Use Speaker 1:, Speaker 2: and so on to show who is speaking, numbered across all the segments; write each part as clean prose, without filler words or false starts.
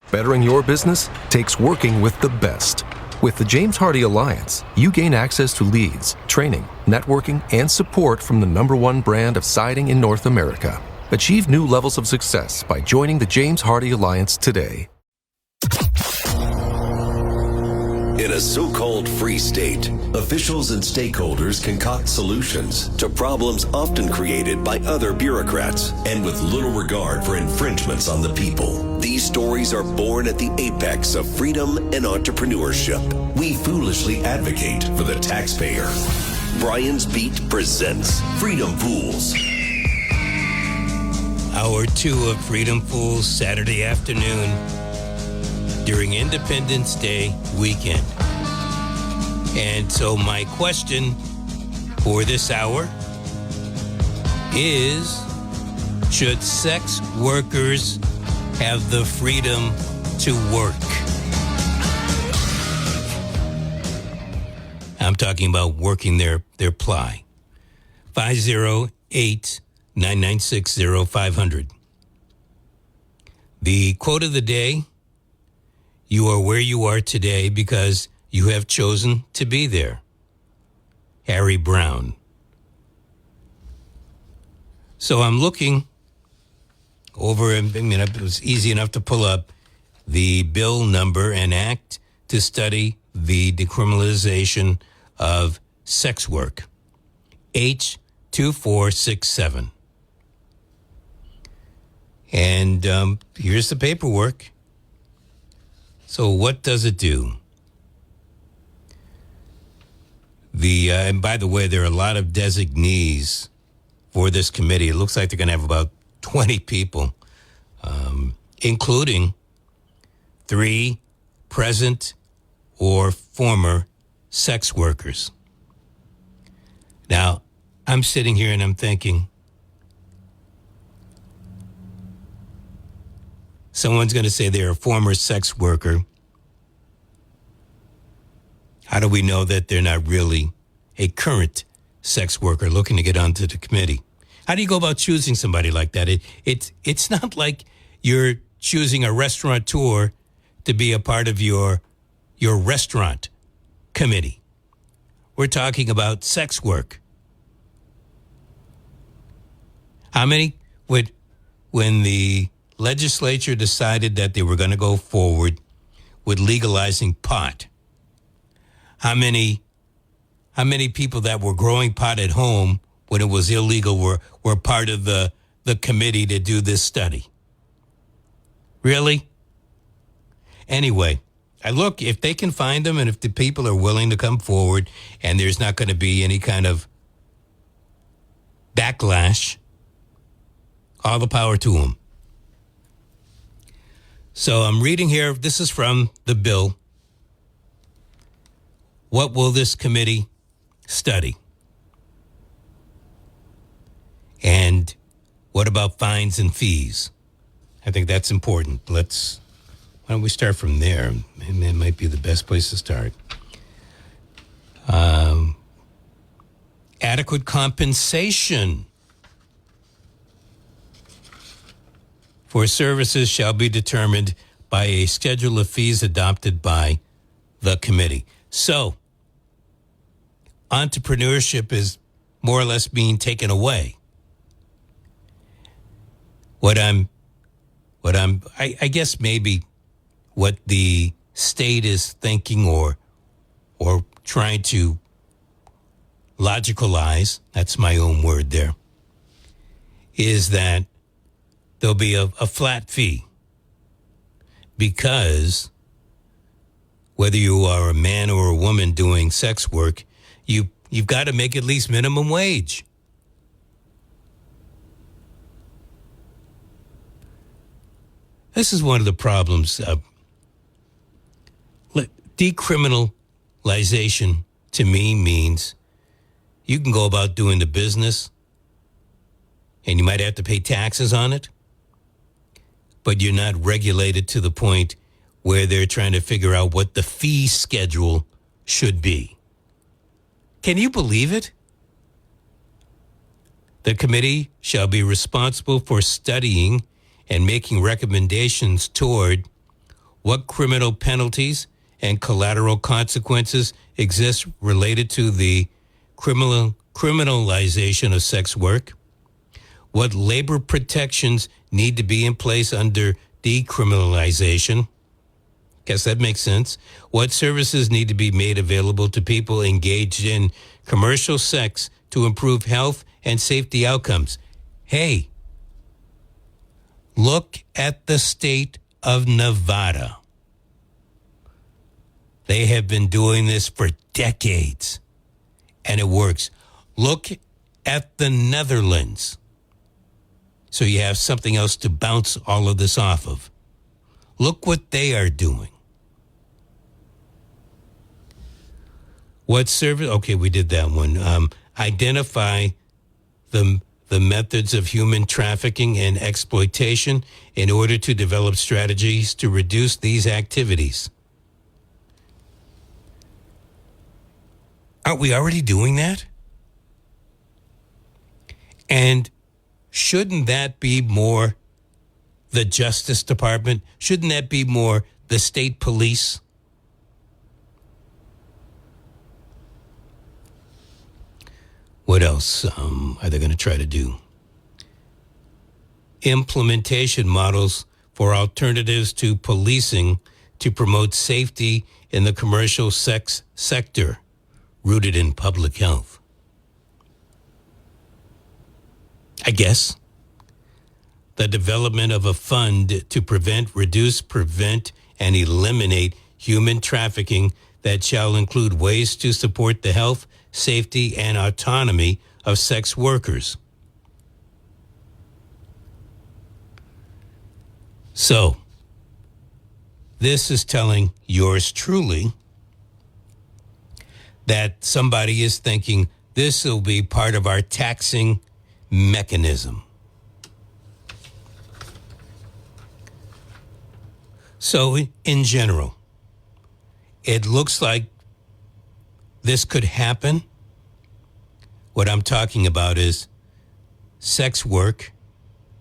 Speaker 1: Bettering your business takes working with the best. With the James Hardie Alliance, you gain access to leads, training, networking, and support from the #1 brand of siding in North America. Achieve new levels of success by joining the James Hardie Alliance today.
Speaker 2: In a so-called free state, officials and stakeholders concoct solutions to problems often created by other bureaucrats and with little regard for infringements on the people. These stories are born at the apex of freedom and entrepreneurship. We foolishly advocate for the taxpayer. Brian's Beat presents Freedom Fools.
Speaker 3: Hour 2 of Freedom Fools, Saturday afternoon during Independence Day weekend. And so my question for this hour is, should sex workers have the freedom to work? I'm talking about working their ply. 508-996-0500. The quote of the day: you are where you are today because you have chosen to be there. Harry Brown. So I'm looking over, it was easy enough to pull up the bill number and act to study the decriminalization of sex work. H2467. And here's the paperwork. So what does it do? And by the way, there are a lot of designees for this committee. It looks like they're going to have about 20 people, including 3 present or former sex workers. Now, I'm sitting here and I'm thinking, someone's going to say they're a former sex worker. How do we know that they're not really a current sex worker looking to get onto the committee? How do you go about choosing somebody like that? It's not like you're choosing a restaurateur to be a part of your restaurant committee. We're talking about sex work. How many when the legislature decided that they were going to go forward with legalizing pot, how many people that were growing pot at home when it was illegal were part of the committee to do this study? Really? Anyway, I look, if they can find them and if the people are willing to come forward and there's not going to be any kind of backlash, all the power to them. So I'm reading here, this is from the bill. What will this committee study? And what about fines and fees? I think that's important. Why don't we start from there? It might be the best place to start. Adequate compensation for services shall be determined by a schedule of fees adopted by the committee. So, entrepreneurship is more or less being taken away. I guess maybe what the state is thinking or trying to logicalize, that's my own word there, is that there'll be a flat fee because whether you are a man or a woman doing sex work, you've got to make at least minimum wage. This is one of the problems. Decriminalization to me means you can go about doing the business and you might have to pay taxes on it, but you're not regulated to the point where they're trying to figure out what the fee schedule should be. Can you believe it? The committee shall be responsible for studying and making recommendations toward what criminal penalties and collateral consequences exist related to the criminalization of sex work, what labor protections need to be in place under decriminalization. Guess that makes sense. What services need to be made available to people engaged in commercial sex to improve health and safety outcomes. Hey, look at the state of Nevada. They have been doing this for decades, and it works. Look at the Netherlands. So you have something else to bounce all of this off of. Look what they are doing. What service? Okay, we did that one. Identify the methods of human trafficking and exploitation in order to develop strategies to reduce these activities. Aren't we already doing that? And shouldn't that be more the Justice Department? Shouldn't that be more the state police? What else are they going to try to do? Implementation models for alternatives to policing to promote safety in the commercial sex sector, rooted in public health. I guess the development of a fund to prevent, reduce, prevent, and eliminate human trafficking that shall include ways to support the health, safety, and autonomy of sex workers. So, this is telling yours truly that somebody is thinking this will be part of our taxing mechanism. So, in general, it looks like this could happen. What I'm talking about is sex work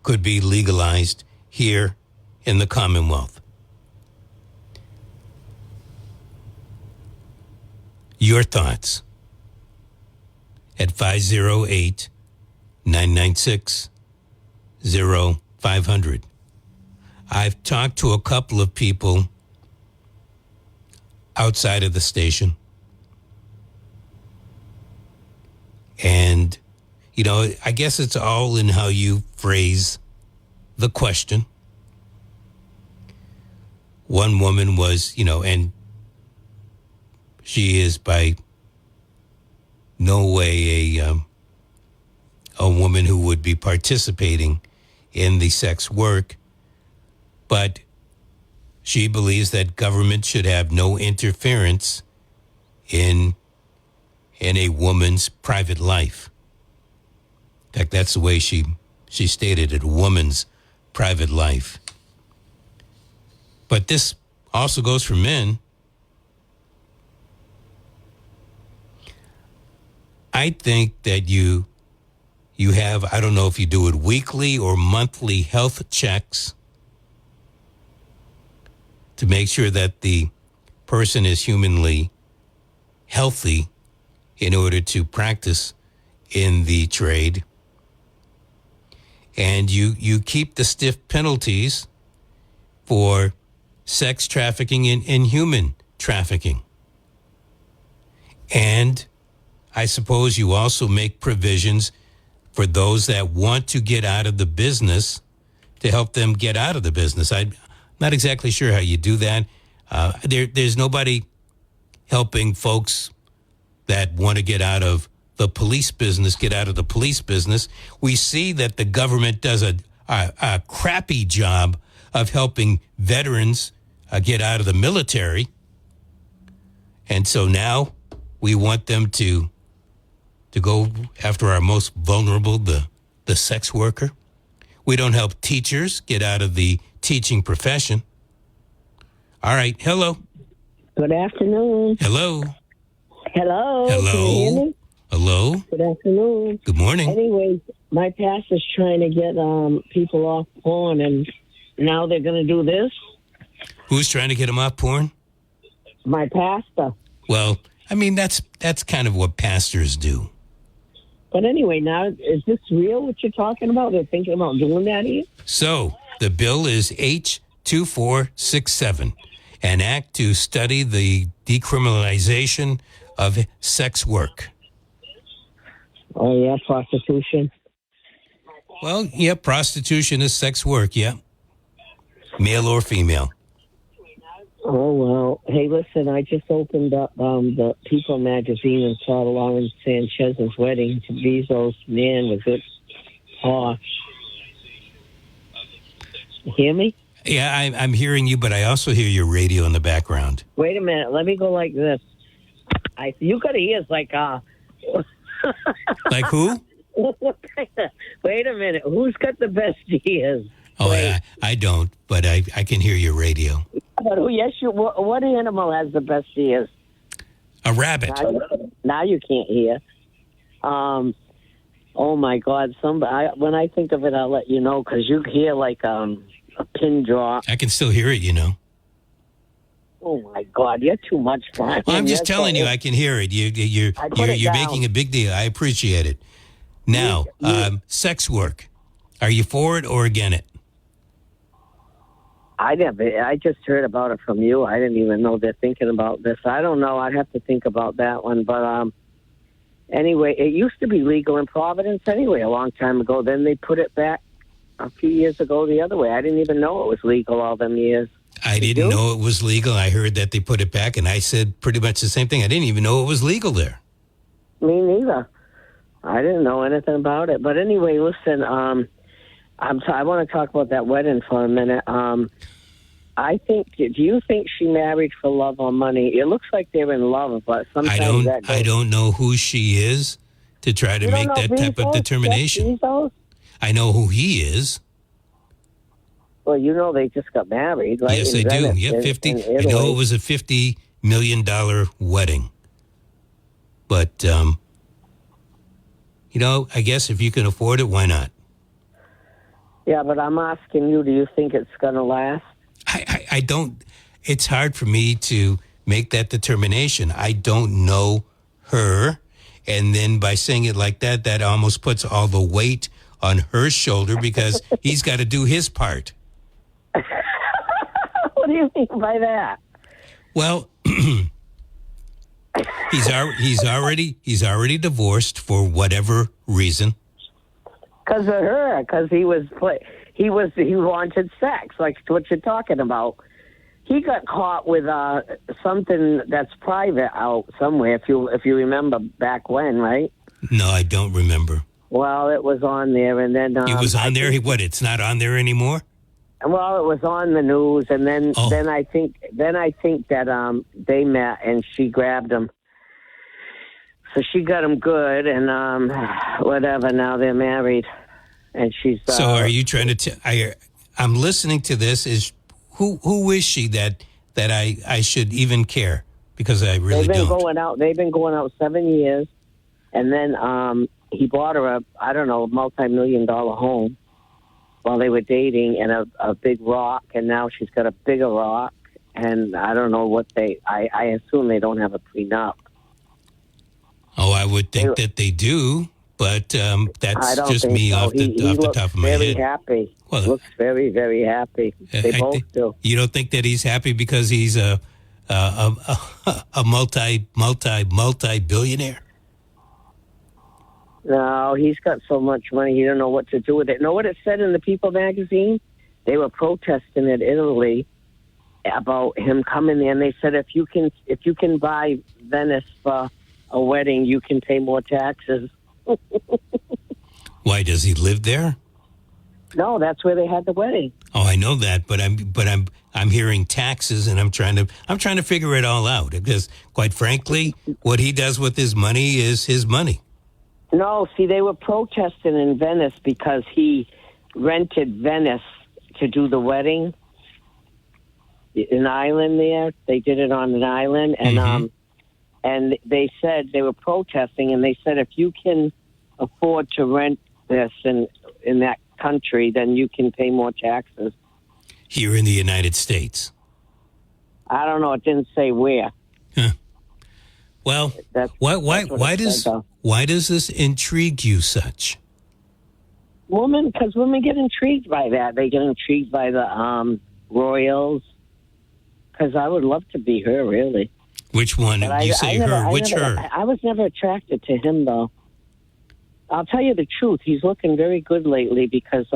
Speaker 3: could be legalized here in the Commonwealth. Your thoughts at 508-996-0500. I've talked to a couple of people outside of the station. And, you know, I guess it's all in how you phrase the question. One woman was, you know, and she is by no way a woman who would be participating in the sex work, but she believes that government should have no interference in a woman's private life. In fact, that's the way she stated it, a woman's private life. But this also goes for men. I think that you have, I don't know if you do it weekly or monthly health checks to make sure that the person is humanly healthy in order to practice in the trade. And you keep the stiff penalties for sex trafficking and human trafficking. And I suppose you also make provisions for those that want to get out of the business to help them get out of the business. I'm not exactly sure how you do that. There's nobody helping folks that want to get out of the police business, get out of the police business. We see that the government does a crappy job of helping veterans get out of the military. And so now we want them to go after our most vulnerable, the sex worker. We don't help teachers get out of the teaching profession. All right. Hello.
Speaker 4: Good afternoon.
Speaker 3: Hello.
Speaker 4: Hello.
Speaker 3: Hello.
Speaker 4: Can you hear me?
Speaker 3: Hello.
Speaker 4: Good afternoon.
Speaker 3: Good morning.
Speaker 4: Anyway, my pastor's trying to get people off porn, and now they're going to do this.
Speaker 3: Who's trying to get him off porn?
Speaker 4: My pastor.
Speaker 3: Well, I mean, that's kind of what pastors do.
Speaker 4: But anyway, now, is this real what you're talking about? They're thinking about doing that here?
Speaker 3: So the bill is H2467, an act to study the decriminalization of sex work.
Speaker 4: Oh, yeah, prostitution.
Speaker 3: Well, yeah, prostitution is sex work, yeah. Male or female.
Speaker 4: Oh, well. Hey, listen, I just opened up the People magazine and saw Lauren Sanchez's wedding to Bezos. Man, was it posh. You hear me?
Speaker 3: Yeah, I'm hearing you, but I also hear your radio in the background.
Speaker 4: Wait a minute. Let me go like this. You got ears like...
Speaker 3: Like who?
Speaker 4: Wait a minute. Who's got the best ears?
Speaker 3: Oh, I don't, but I can hear your radio.
Speaker 4: But yes, what animal has the best ears?
Speaker 3: A rabbit.
Speaker 4: Now you can't hear. Oh my God! When I think of it, I'll let you know because you hear like a pin drop.
Speaker 3: I can still hear it, you know.
Speaker 4: Oh my God! You're too much fun.
Speaker 3: Well, I'm just telling you, I can hear it. You're making a big deal. I appreciate it. Now, sex work. Are you for it or against it?
Speaker 4: I just heard about it from you. I didn't even know they're thinking about this. I don't know. I'd have to think about that one. But anyway, it used to be legal in Providence anyway a long time ago. Then they put it back a few years ago the other way. I didn't even know it was legal all them years.
Speaker 3: I didn't know it was legal. I heard that they put it back, and I said pretty much the same thing. I didn't even know it was legal there.
Speaker 4: Me neither. I didn't know anything about it. But anyway, listen, I want to talk about that wedding for a minute. Do you think she married for love or money? It looks like they're in love, but sometimes
Speaker 3: I don't know who she is to try to make that type of determination. I know who he is.
Speaker 4: Well, you know they just got married, right?
Speaker 3: Yes, I do. Yeah, 50. I know it was a $50 million wedding. But, I guess if you can afford it, why not?
Speaker 4: Yeah, but I'm asking you, do you think it's going to last?
Speaker 3: I don't. It's hard for me to make that determination. I don't know her. And then by saying it like that, that almost puts all the weight on her shoulder because he's got to do his part.
Speaker 4: What do you mean by that?
Speaker 3: Well, he's already divorced for whatever reason.
Speaker 4: Because of her, because he wanted sex, like what you're talking about. He got caught with something that's private out somewhere. If you remember back when, right?
Speaker 3: No, I don't remember.
Speaker 4: Well, it was on there, and then
Speaker 3: it was on there. It's not on there anymore.
Speaker 4: Well, it was on the news, and then I think that they met, and she grabbed him. So she got him good, and whatever. Now they're married, and she's.
Speaker 3: So are you trying to? I'm listening to this. Is who is she that I should even care? Because I really don't.
Speaker 4: They've been going out 7 years, and then he bought her a multi-million-dollar home while they were dating, and a big rock, and now she's got a bigger rock, and I don't know what I assume they don't have a prenup.
Speaker 3: Oh, I would think that they do, but that's just me off the top of my head.
Speaker 4: Very happy. Well, looks very, very happy. They both do.
Speaker 3: You don't think that he's happy because he's a multi-billionaire?
Speaker 4: No, he's got so much money, he don't know what to do with it. Know what it said in the People magazine? They were protesting in Italy about him coming there, and they said if you can buy Venice for a wedding, you can pay more taxes.
Speaker 3: Why, does he live there?
Speaker 4: No, that's where they had the wedding.
Speaker 3: Oh, I know that, but I'm hearing taxes, and I'm trying to figure it all out because, quite frankly, what he does with his money is his money.
Speaker 4: No, see, they were protesting in Venice because he rented Venice to do the wedding. An island there, they did it on an island, and and they said they were protesting, and they said if you can afford to rent this in that country, then you can pay more taxes.
Speaker 3: Here in the United States.
Speaker 4: I don't know. It didn't say where.
Speaker 3: Well,
Speaker 4: That's
Speaker 3: why
Speaker 4: what it said, though.
Speaker 3: why does this intrigue you such?
Speaker 4: Because women get intrigued by that. They get intrigued by the Royals. Because I would love to be her, really.
Speaker 3: Which one?
Speaker 4: But
Speaker 3: You say her. Which her?
Speaker 4: I was never attracted to him, though. I'll tell you the truth. He's looking very good lately because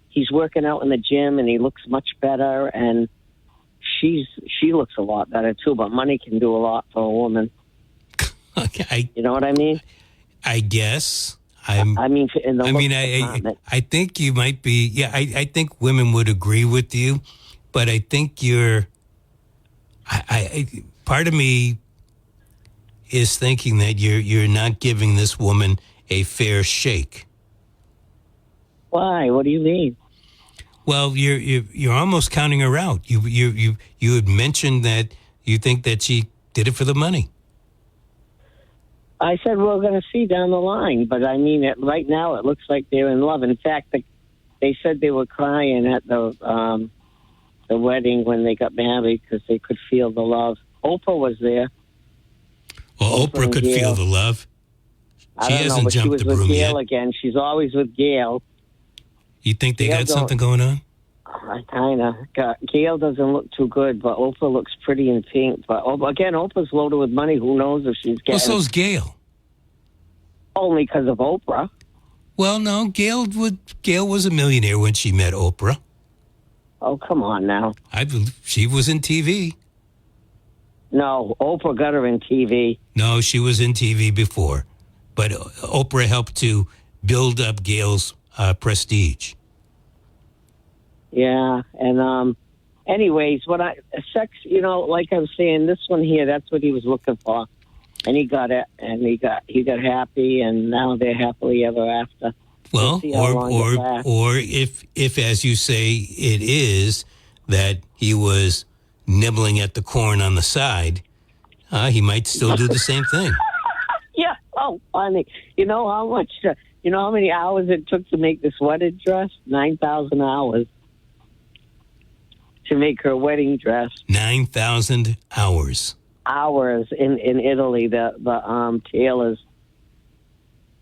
Speaker 4: he's working out in the gym and he looks much better. And she looks a lot better too. But money can do a lot for a woman.
Speaker 3: Okay,
Speaker 4: You know what I mean?
Speaker 3: I guess.
Speaker 4: I mean, in the department.
Speaker 3: I think you might be. Yeah, I think women would agree with you, but I think you're. Part of me is thinking that you're not giving this woman a fair shake.
Speaker 4: Why? What do you mean?
Speaker 3: Well, you're almost counting her out. You had mentioned that you think that she did it for the money.
Speaker 4: I said we're going to see down the line, but I mean, right now it looks like they're in love. In fact, they said they were crying at the wedding when they got married because they could feel the love. Oprah was there.
Speaker 3: Well, Oprah could feel the love. She hasn't
Speaker 4: but she
Speaker 3: jumped
Speaker 4: was
Speaker 3: the
Speaker 4: with
Speaker 3: broom
Speaker 4: Gail
Speaker 3: yet.
Speaker 4: again. She's always with Gail.
Speaker 3: You think they
Speaker 4: Gail
Speaker 3: got something going on?
Speaker 4: I kind of. Gail doesn't look too good, but Oprah looks pretty in pink. But again, Oprah's loaded with money. Who knows if she's getting...
Speaker 3: Well, so's Gail.
Speaker 4: Only because of Oprah.
Speaker 3: Well, no, Gail was a millionaire when she met Oprah.
Speaker 4: Oh, come on now.
Speaker 3: I believe she was in TV.
Speaker 4: No, Oprah got her in TV.
Speaker 3: No, she was in TV before, but Oprah helped to build up Gail's prestige.
Speaker 4: Yeah, and anyways, sex, like I was saying, this one here, that's what he was looking for, and he got it, and he got happy, and now they're happily ever after.
Speaker 3: Well,
Speaker 4: see how long it lasts.
Speaker 3: or if as you say it is that he was nibbling at the corn on the side, he might still do the same thing.
Speaker 4: Yeah, oh, funny. You know how many hours it took to make this wedding dress? 9,000 hours. To make her wedding dress.
Speaker 3: 9,000 hours.
Speaker 4: Hours in Italy. The tailors.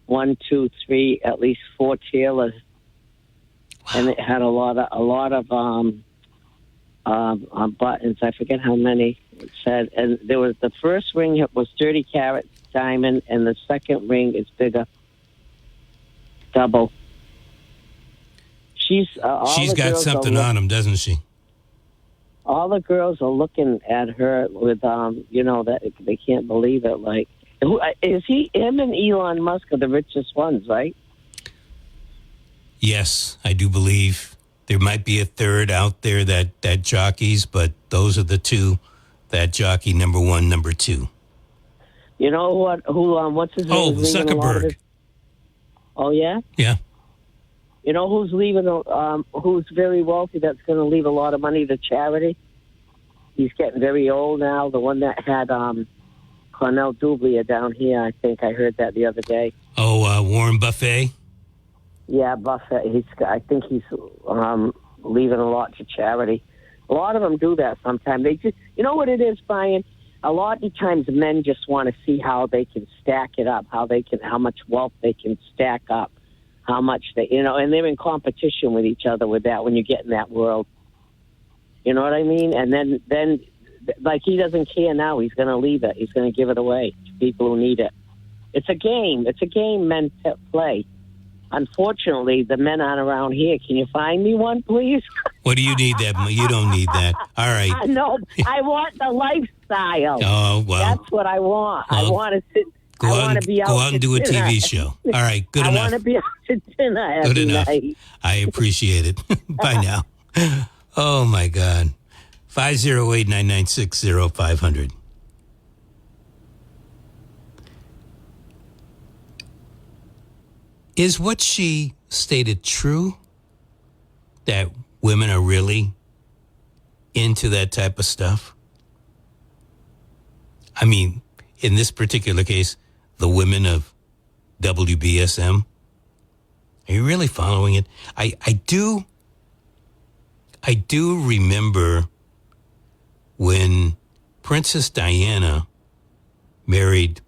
Speaker 4: 1, 2, 3, at least 4 tailors. Wow. And it had a lot of buttons. I forget how many it said. And there was the first ring was 30 carat diamond, and the second ring is bigger, double. She's
Speaker 3: got something on him, doesn't she?
Speaker 4: All the girls are looking at her with, that they can't believe it. Like, him and Elon Musk are the richest ones, right?
Speaker 3: Yes, I do believe there might be a third out there that jockeys, but those are the two that jockey number 1, number 2.
Speaker 4: You know what? What's his name?
Speaker 3: Oh, Zuckerberg.
Speaker 4: Oh, yeah?
Speaker 3: Yeah.
Speaker 4: You know who's leaving? Who's very wealthy? That's going to leave a lot of money to charity. He's getting very old now. The one that had Cornell Dublia down here. I think I heard that the other day.
Speaker 3: Oh, Warren Buffett.
Speaker 4: Yeah, Buffett. I think he's leaving a lot to charity. A lot of them do that sometimes. They just, you know what it is, Brian? A lot of times men just want to see how they can stack it up, how much wealth they can stack up. How much and they're in competition with each other with that when you get in that world. You know what I mean? And then like he doesn't care now. He's going to leave it. He's going to give it away to people who need it. It's a game. It's a game men play. Unfortunately, the men aren't around here. Can you find me one, please?
Speaker 3: What do you need that? You don't need that. All right.
Speaker 4: No, I want the lifestyle.
Speaker 3: Oh, well.
Speaker 4: That's what I want.
Speaker 3: Well,
Speaker 4: I want to sit.
Speaker 3: Go out and do a TV show. All right, good enough.
Speaker 4: I want to be out to dinner every night.
Speaker 3: I appreciate it. Bye now. Oh, my God. 508-996-0500. Is what she stated true? That women are really into that type of stuff? I mean, in this particular case, the women of WBSM. Are you really following it? I do remember when Princess Diana married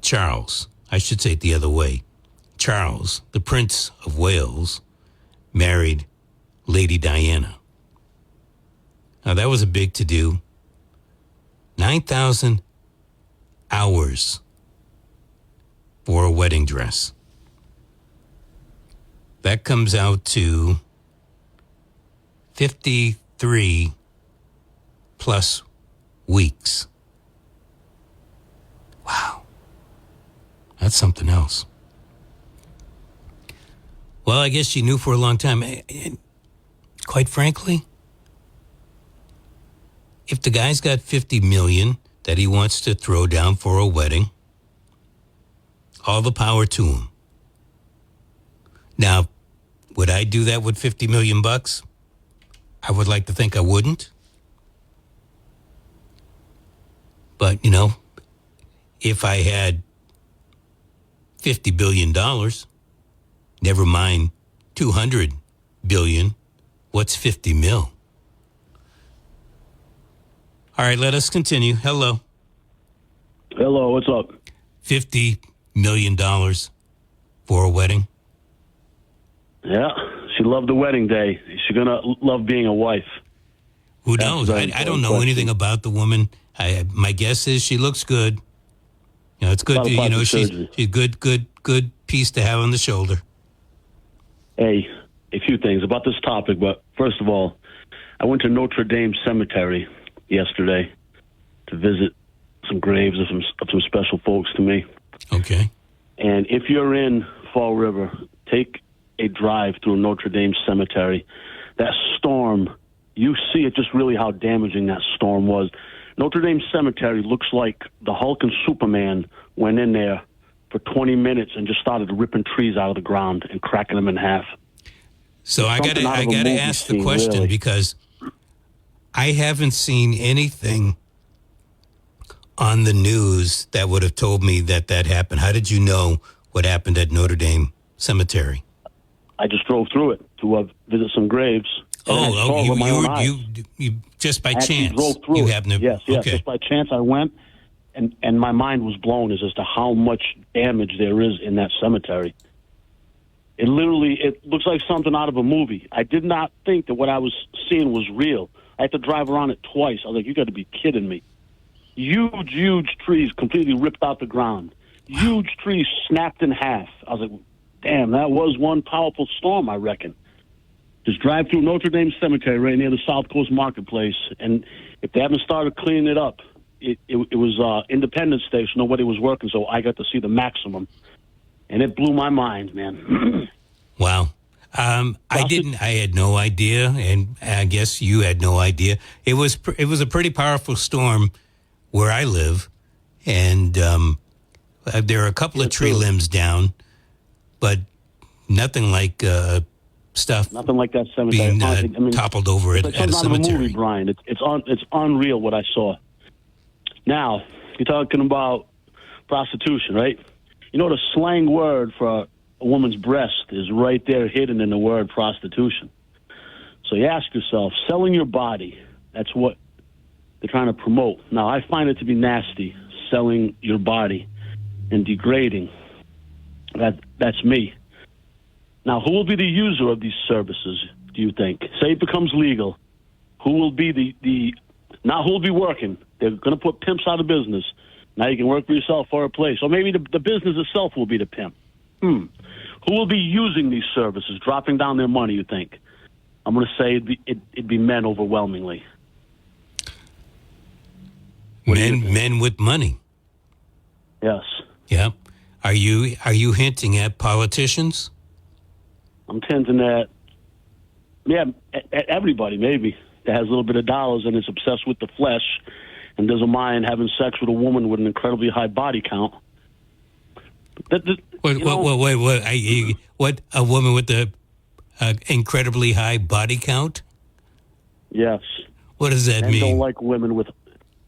Speaker 3: Charles. I should say it the other way. Charles, the Prince of Wales, married Lady Diana. Now, that was a big to-do. 9,000 hours for a wedding dress. That comes out to 53 plus weeks. Wow. That's something else. Well, I guess she knew for a long time. And quite frankly, if the guy's got $50 million that he wants to throw down for a wedding, all the power to him. Now, would I do that with $50 million bucks? I would like to think I wouldn't. But, if I had $50 billion, never mind $200 billion, what's 50 mil? All right, let us continue. Hello.
Speaker 5: Hello, what's up?
Speaker 3: $50 million for a wedding?
Speaker 5: Yeah, she loved the wedding day. She's going to love being a wife.
Speaker 3: Who knows? I don't know anything about the woman. My guess is she looks good. It's good. She's a good piece to have on the shoulder.
Speaker 5: Hey, a few things about this topic, but first of all, I went to Notre Dame Cemetery yesterday to visit some graves of some special folks to me.
Speaker 3: Okay.
Speaker 5: And if you're in Fall River, take a drive through Notre Dame Cemetery. That storm, you see it just really how damaging that storm was. Notre Dame Cemetery looks like the Hulk and Superman went in there for 20 minutes and just started ripping trees out of the ground and cracking them in half.
Speaker 3: So I gotta ask the question, really, because I haven't seen anything on the news that would have told me that happened. How did you know what happened at Notre Dame Cemetery?
Speaker 5: I just drove through it to visit some graves.
Speaker 3: You just by chance
Speaker 5: drove through
Speaker 3: you
Speaker 5: it.
Speaker 3: happened to,
Speaker 5: yes,
Speaker 3: okay.
Speaker 5: Just by chance I went, and my mind was blown as to how much damage there is in that cemetery. It looks like something out of a movie. I did not think that what I was seeing was real. I had to drive around it twice. I was like, you got to be kidding me. Huge trees completely ripped out the ground. Huge trees snapped in half. I was like, damn, that was one powerful storm, I reckon. Just drive through Notre Dame Cemetery right near the South Coast Marketplace, and if they haven't started cleaning it up, it was Independence Day, so nobody was working, so I got to see the maximum, and it blew my mind, man.
Speaker 3: Wow. I had no idea, and I guess you had no idea. It was a pretty powerful storm where I live, and there are a couple of tree limbs down, but nothing like stuff.
Speaker 5: Nothing like that cemetery
Speaker 3: being toppled over at a cemetery.
Speaker 5: Movie, Brian. It's unreal what I saw. Now you're talking about prostitution, right? The slang word for a woman's breast is right there hidden in the word prostitution. So you ask yourself, selling your body, that's what they're trying to promote. Now, I find it to be nasty, selling your body and degrading. That's me. Now, who will be the user of these services, do you think? Say it becomes legal. Who will be not who will be working? They're going to put pimps out of business. Now you can work for yourself for a place. Or maybe the business itself will be the pimp. Who will be using these services, dropping down their money, you think? I'm going to say it'd be men overwhelmingly.
Speaker 3: Men with money.
Speaker 5: Yes.
Speaker 3: Yeah. Are you hinting at politicians?
Speaker 5: I'm hinting at everybody maybe that has a little bit of dollars and is obsessed with the flesh and doesn't mind having sex with a woman with an incredibly high body count. What a woman with the incredibly high body count? Yes.
Speaker 3: What does that mean?
Speaker 5: I don't like women with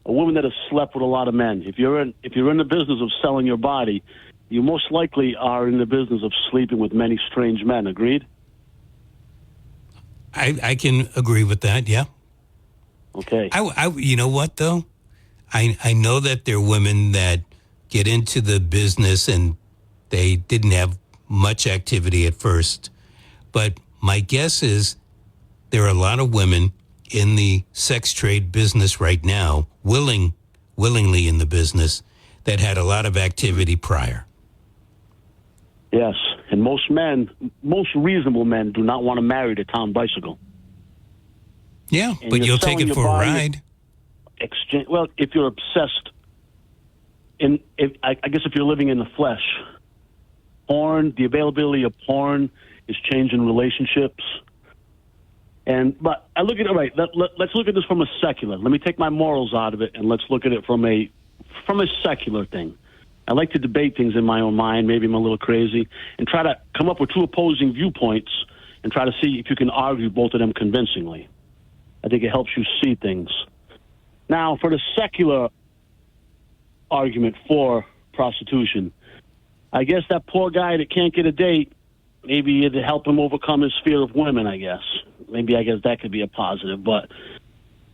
Speaker 5: a woman that has slept with a lot of men. If you're in the business of selling your body, you most likely are in the business of sleeping with many strange men. Agreed?
Speaker 3: I can agree with that. Yeah.
Speaker 5: Okay.
Speaker 3: You know what, though? I know that there are women that get into the business and they didn't have much activity at first. But my guess is there are a lot of women in the sex trade business right now, willingly in the business, that had a lot of activity prior.
Speaker 5: Yes, and most reasonable men do not want to marry the town bicycle.
Speaker 3: Yeah,
Speaker 5: And
Speaker 3: but you'll take
Speaker 5: selling
Speaker 3: it
Speaker 5: your
Speaker 3: for a
Speaker 5: body
Speaker 3: ride.
Speaker 5: Exchange. Well, if you're obsessed, I guess if you're living in the flesh, porn, the availability of porn is changing relationships. But I look at it, right, let's look at this from a secular. Let me take my morals out of it, and let's look at it from a secular thing. I like to debate things in my own mind. Maybe I'm a little crazy, and try to come up with two opposing viewpoints and try to see if you can argue both of them convincingly. I think it helps you see things. Now, for the secular argument for prostitution, I guess that poor guy that can't get a date, maybe it'd help him overcome his fear of women, I guess. I guess that could be a positive, but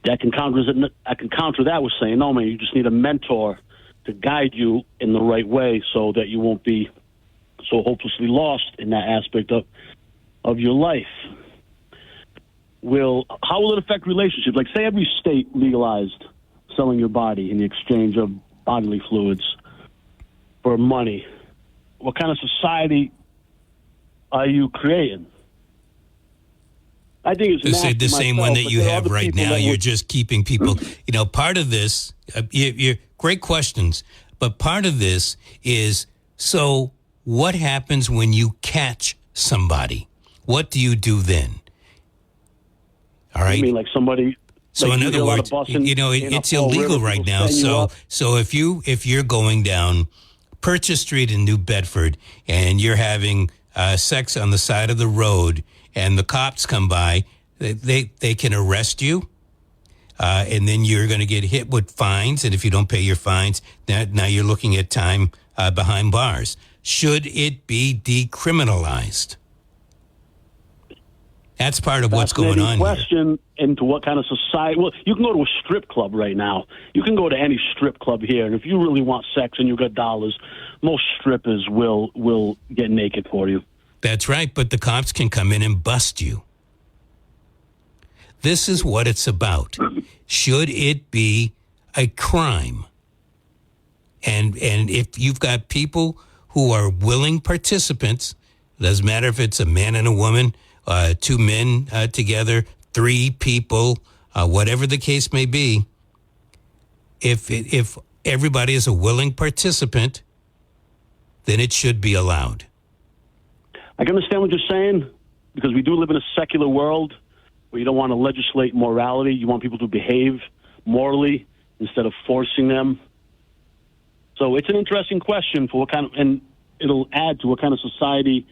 Speaker 5: I can counter that with saying, no, man, you just need a mentor to guide you in the right way so that you won't be so hopelessly lost in that aspect of your life. How will it affect relationships? Like, say every state legalized selling your body in the exchange of bodily fluids for money. What kind of society are you creating? I think it's
Speaker 3: the same one that you have right now. You're just keeping people. Part of this, you're great questions, but part of this is, so what happens when you catch somebody? What do you do then? All right.
Speaker 5: I mean, like somebody.
Speaker 3: So
Speaker 5: like
Speaker 3: in other words, it's illegal right now. So if you're going down Purchase Street in New Bedford and you're having sex on the side of the road and the cops come by, they can arrest you, and then you're going to get hit with fines. And if you don't pay your fines, now you're looking at time behind bars. Should it be decriminalized? That's part of what's going on
Speaker 5: question
Speaker 3: here.
Speaker 5: Into what kind of society. Well, you can go to a strip club right now. You can go to any strip club here, and if you really want sex and you got dollars, most strippers will get naked for you.
Speaker 3: That's right, but the cops can come in and bust you. This is what it's about. Should it be a crime? And if you've got people who are willing participants, it doesn't matter if it's a man and a woman, two men together, three people, whatever the case may be, if everybody is a willing participant, then it should be allowed.
Speaker 5: I can understand what you're saying, because we do live in a secular world where you don't want to legislate morality. You want people to behave morally instead of forcing them. So it's an interesting question for what kind of, and it'll add to what kind of society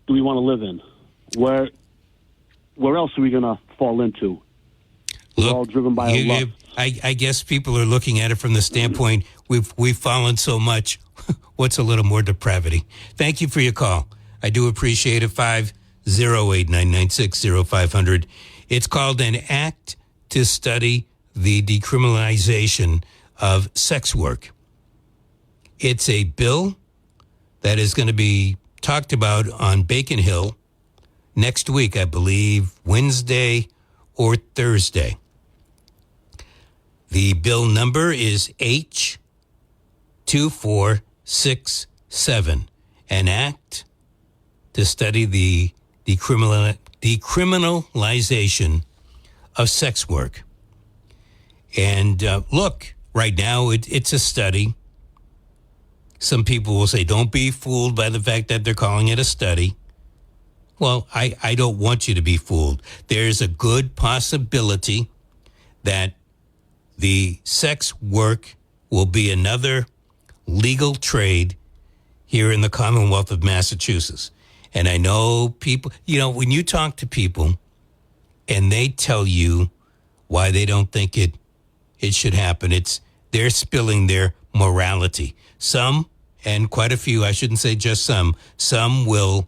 Speaker 5: do we want to live in? Where else are we going to fall into? We're all driven by our lust.
Speaker 3: I guess people are looking at it from the standpoint we've fallen so much. What's a little more depravity? Thank you for your call. I do appreciate it. 508-996-0500. It's called an act to study the decriminalization of sex work. It's a bill that is going to be talked about on Bacon Hill next week, I believe, Wednesday or Thursday. The bill number is H2467, an act to study the decriminalization of sex work. And look, right now it's a study. Some people will say, don't be fooled by the fact that they're calling it a study. Well, I don't want you to be fooled. There's a good possibility that the sex work will be another legal trade here in the Commonwealth of Massachusetts. And I know people, when you talk to people and they tell you why they don't think it should happen, they're spilling their morality. Some, and quite a few, I shouldn't say just some will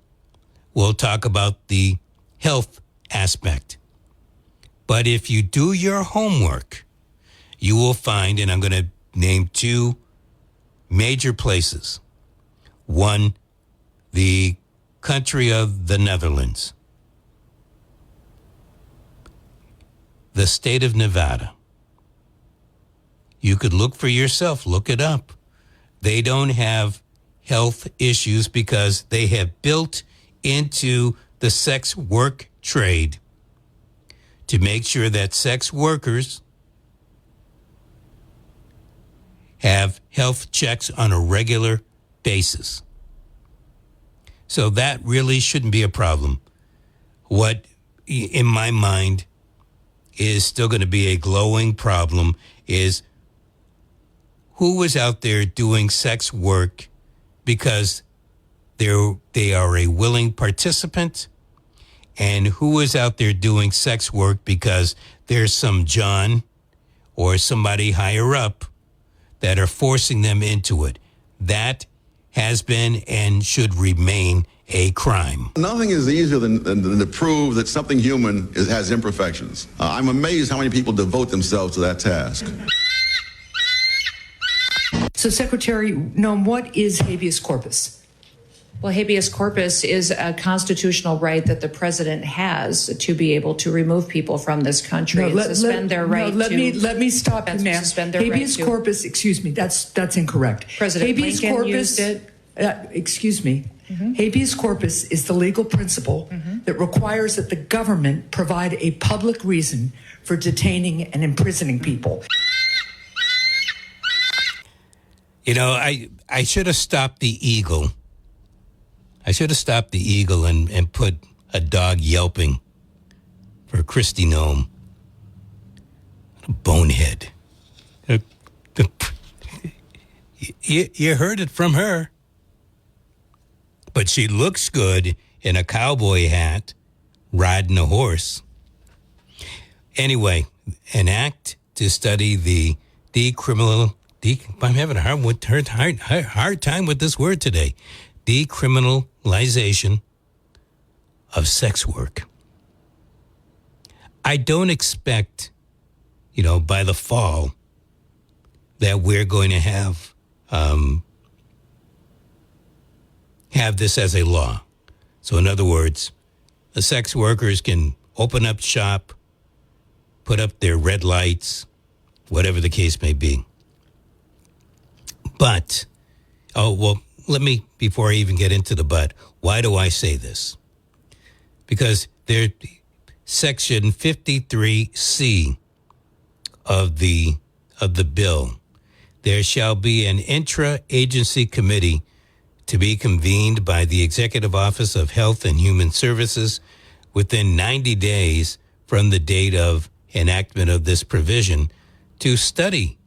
Speaker 3: talk about the health aspect. But if you do your homework, you will find, and I'm going to name two major places. One, the country of the Netherlands, the state of Nevada. You could look for yourself, look it up. They don't have health issues because they have built into the sex work trade to make sure that sex workers have health checks on a regular basis. So that really shouldn't be a problem. What, in my mind, is still going to be a glowing problem is who was out there doing sex work because they are a willing participant, and who is out there doing sex work because there's some John or somebody higher up that are forcing them into it. That has been and should remain a crime.
Speaker 6: Nothing is easier than to prove that something human has imperfections. I'm amazed how many people devote themselves to that task.
Speaker 7: So, Secretary Noem, what is habeas corpus?
Speaker 8: Well, habeas corpus is a constitutional right that the president has to be able to remove people from this country and suspend their right
Speaker 7: let me stop you, ma'am. Habeas corpus, excuse me, that's incorrect.
Speaker 8: President
Speaker 7: habeas
Speaker 8: Lincoln
Speaker 7: corpus,
Speaker 8: used it.
Speaker 7: Excuse me. Habeas corpus is the legal principle that requires that the government provide a public reason for detaining and imprisoning people.
Speaker 3: You know, I should have stopped the eagle. I should have stopped the eagle and put a dog yelping for Kristi Noem. A bonehead. You heard it from her. But she looks good in a cowboy hat, riding a horse. Anyway, an act to study the I'm having a hard time with this word today. Decriminalization of sex work. I don't expect, by the fall that we're going to have this as a law. So in other words, the sex workers can open up shop, put up their red lights, whatever the case may be. But, let me, before I even get into the but, why do I say this? Because Section 53C of the bill, there shall be an intra-agency committee to be convened by the Executive Office of Health and Human Services within 90 days from the date of enactment of this provision to study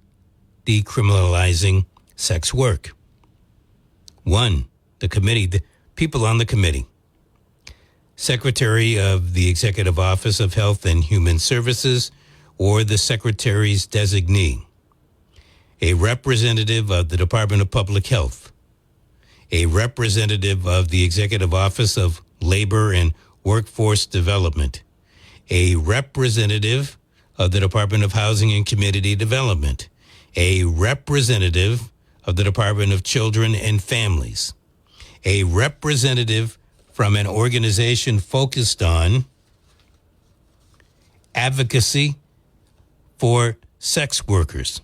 Speaker 3: decriminalizing sex work. One, the committee, the people on the committee. Secretary of the Executive Office of Health and Human Services or the Secretary's designee. A representative of the Department of Public Health. A representative of the Executive Office of Labor and Workforce Development. A representative of the Department of Housing and Community Development. A representative of the Department of Children and Families. A representative from an organization focused on advocacy for sex workers.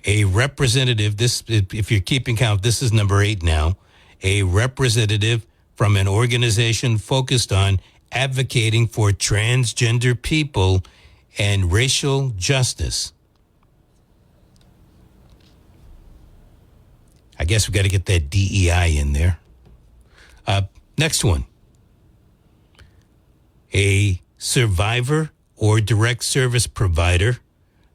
Speaker 3: A representative, if you're keeping count, this is number 8 now. A representative from an organization focused on advocating for transgender people and racial justice. I guess we got to get that DEI in there. Next one. A survivor or direct service provider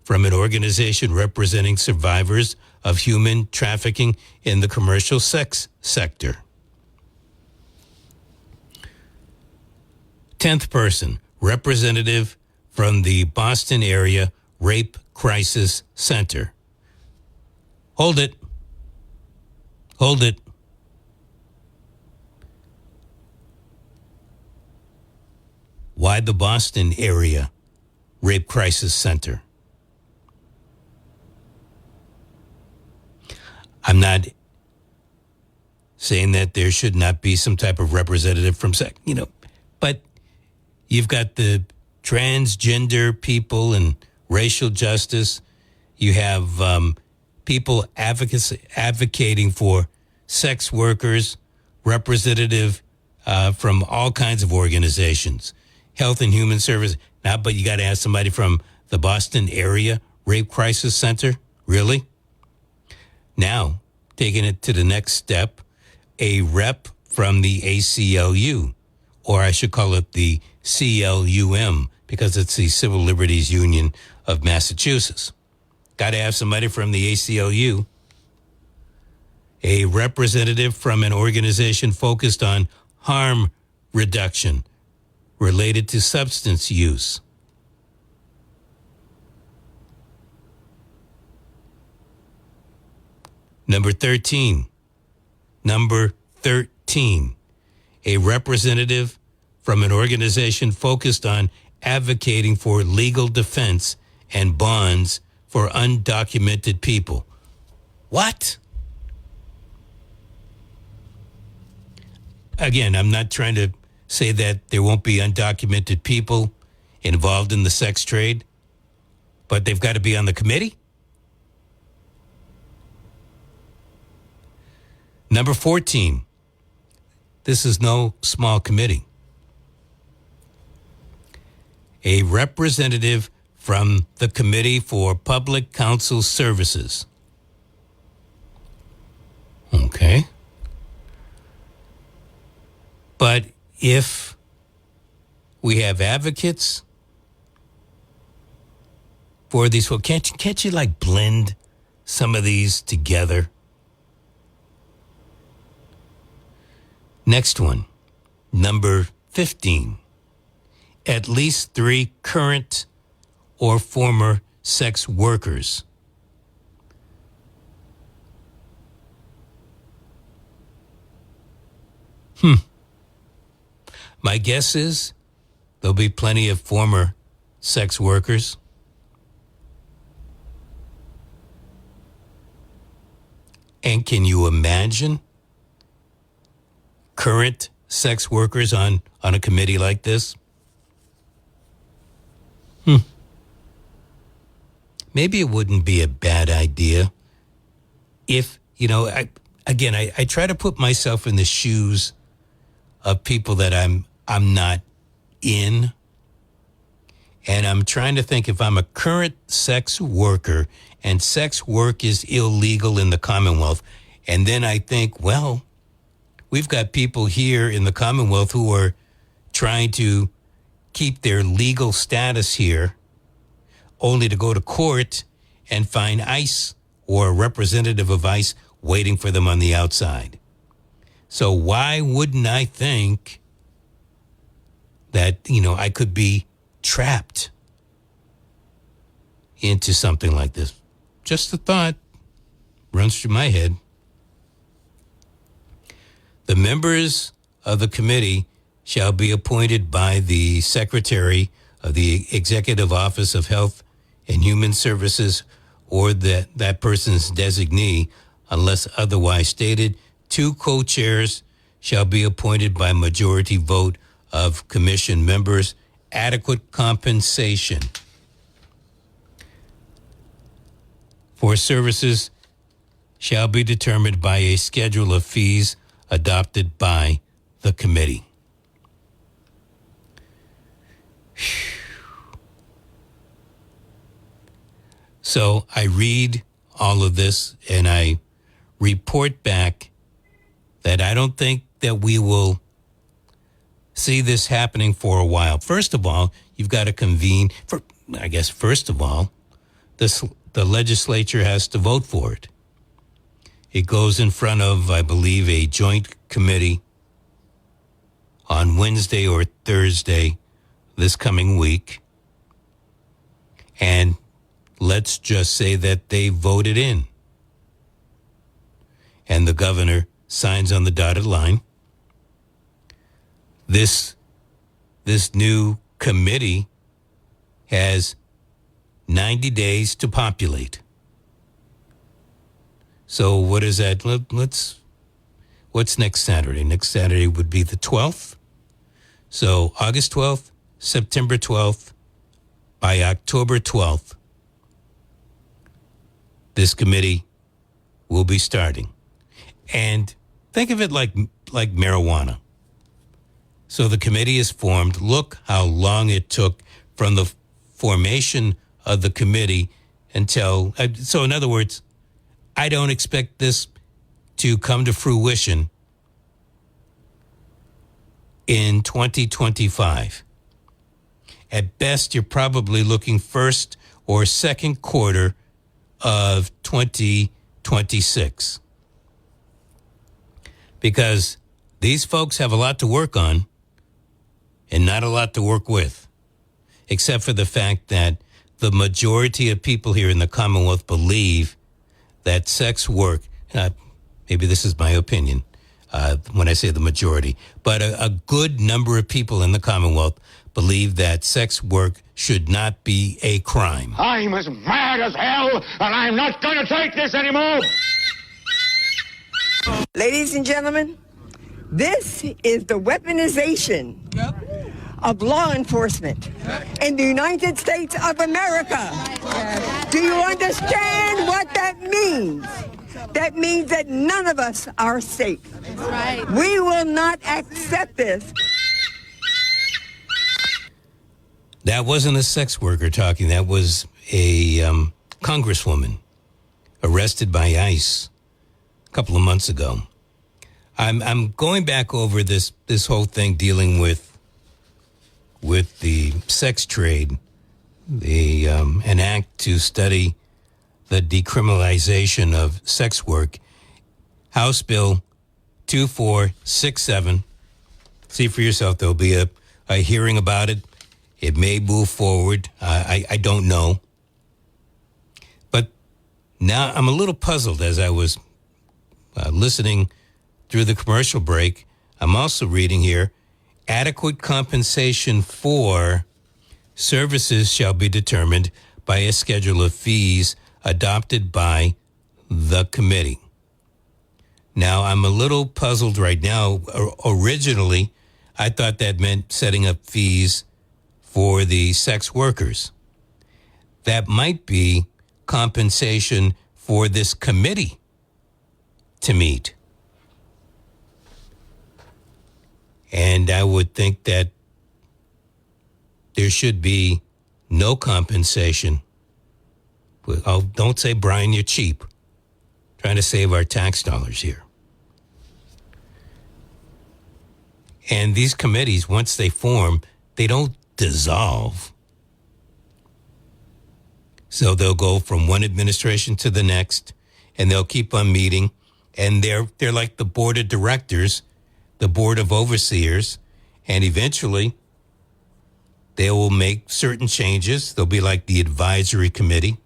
Speaker 3: from an organization representing survivors of human trafficking in the commercial sex sector. 10th person, representative from the Boston area Rape Crisis Center. Hold it. Hold it. Why the Boston area rape crisis center? I'm not saying that there should not be some type of representative from sex, but you've got the transgender people and racial justice. You have people advocating for sex workers, representative from all kinds of organizations, Health and Human Services. Now, but you got to have somebody from the Boston area rape crisis center? Really? Now, taking it to the next step, a rep from the ACLU, or I should call it the CLUM, because it's the Civil Liberties Union of Massachusetts. Got to have somebody from the ACLU, a representative from an organization focused on harm reduction related to substance use. Number 13, a representative from an organization focused on advocating for legal defense and bonds for undocumented people. What? Again, I'm not trying to say that there won't be undocumented people involved in the sex trade, but they've got to be on the committee? Number 14, this is no small committee. A representative from the Committee for Public Counsel Services. Okay. But if we have advocates for these, well, can't you like blend some of these together? Next one, number 15. At least 3 current or former sex workers. My guess is there'll be plenty of former sex workers. And can you imagine current sex workers on a committee like this? Maybe it wouldn't be a bad idea if, I try to put myself in the shoes of people that I'm not in. And I'm trying to think, if I'm a current sex worker and sex work is illegal in the Commonwealth, and then I think, well, we've got people here in the Commonwealth who are trying to keep their legal status here, only to go to court and find ICE or a representative of ICE waiting for them on the outside. So why wouldn't I think that, I could be trapped into something like this? Just a thought runs through my head. The members of the committee shall be appointed by the Secretary of the Executive Office of Health and Human Services or that person's designee, unless otherwise stated. 2 co-chairs shall be appointed by majority vote of commission members. Adequate compensation for services shall be determined by a schedule of fees adopted by the committee. So I read all of this and I report back that I don't think that we will see this happening for a while. First of all, you've got to convene. First of all, the legislature has to vote for it. It goes in front of, I believe, a joint committee on Wednesday or Thursday this coming week. And let's just say that they voted in. And the governor signs on the dotted line. This new committee has 90 days to populate. So what is that? What's next Saturday? Next Saturday would be the 12th. So August 12th, September 12th, by October 12th, this committee will be starting. And think of it like marijuana. So the committee is formed. Look how long it took from the formation of the committee until... So in other words, I don't expect this to come to fruition in 2025. At best, you're probably looking first or second quarter of 2026. Because these folks have a lot to work on and not a lot to work with, except for the fact that the majority of people here in the Commonwealth believe that sex work, maybe this is my opinion when I say the majority, but a good number of people in the Commonwealth believe that sex work should not be a crime.
Speaker 9: I'm as mad as hell, and I'm not going to take this anymore.
Speaker 10: Ladies and gentlemen, this is the weaponization of law enforcement in the United States of America. Do you understand what that means? That means that none of us are safe. We will not accept this.
Speaker 3: That wasn't a sex worker talking. That was a congresswoman arrested by ICE a couple of months ago. I'm going back over this whole thing dealing with the sex trade, an act to study the decriminalization of sex work, House Bill 2467. See for yourself. There'll be a hearing about it. It may move forward. I don't know. But now I'm a little puzzled as I was listening through the commercial break. I'm also reading here, adequate compensation for services shall be determined by a schedule of fees adopted by the committee. Now, I'm a little puzzled right now. Originally, I thought that meant setting up fees for the sex workers. That might be compensation for this committee to meet. And I would think that there should be no compensation. Oh, don't say, Brian, you're cheap. Trying to save our tax dollars here. And these committees, once they form, they don't dissolve. So they'll go from one administration to the next, and they'll keep on meeting. And they're like the board of directors, the board of overseers, and eventually they will make certain changes. They'll be like the advisory committee,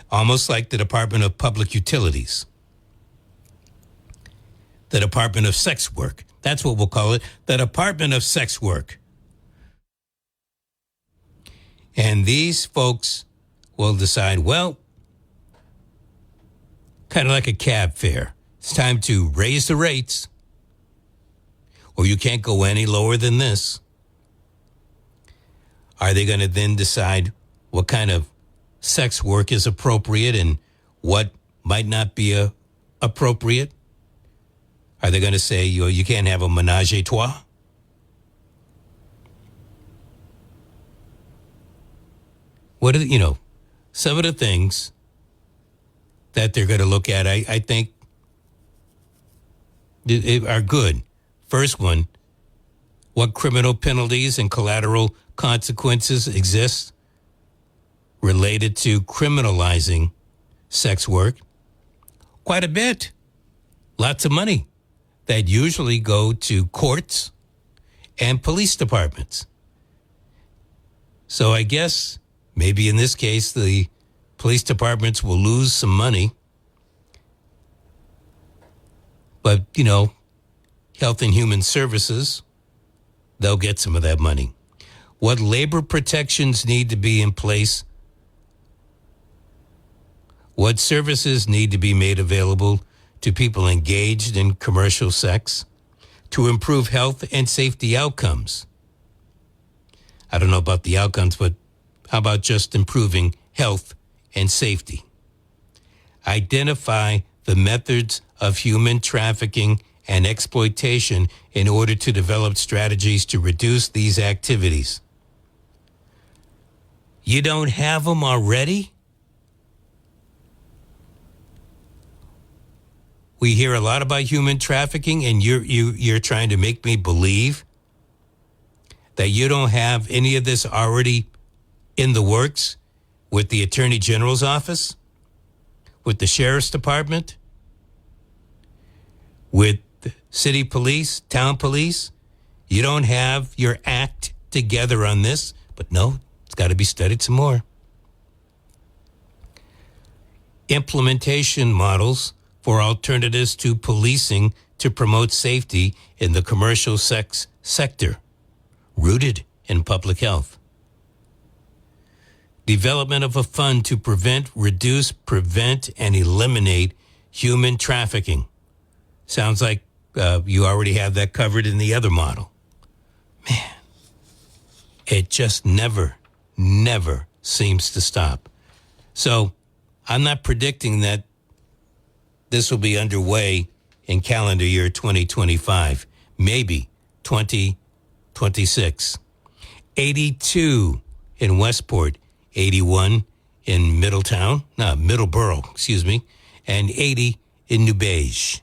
Speaker 3: almost like the Department of Public Utilities, the Department of Sex Work. That's what we'll call it, the Department of Sex Work. And these folks will decide, well, kind of like a cab fare. It's time to raise the rates, or you can't go any lower than this. Are they going to then decide what kind of sex work is appropriate and what might not be appropriate? Are they going to say you can't have a menage a trois? What are some of the things that they're going to look at? I think are good. First one, what criminal penalties and collateral consequences exist related to criminalizing sex work? Quite a bit. Lots of money that usually go to courts and police departments. So I guess maybe in this case, the police departments will lose some money. But, Health and Human Services, they'll get some of that money. what labor protections need to be in place, what services need to be made available to people engaged in commercial sex to improve health and safety outcomes. I don't know about the outcomes, but how about just improving health and safety? Identify the methods of human trafficking and exploitation in order to develop strategies to reduce these activities. You don't have them already? We hear a lot about human trafficking, and you're trying to make me believe that you don't have any of this already in the works with the Attorney General's office, with the Sheriff's Department, with the city police, town police. You don't have your act together on this, but no, it's got to be studied some more. Implementation models for alternatives to policing to promote safety in the commercial sex sector, rooted in public health. Development of a fund to prevent, reduce, prevent, and eliminate human trafficking. Sounds like you already have that covered in the other model. Man, it just never seems to stop. So I'm not predicting that this will be underway in calendar year 2025, maybe 2026. 82 in Westport, 81 in Middleborough, and 80 in New Beige.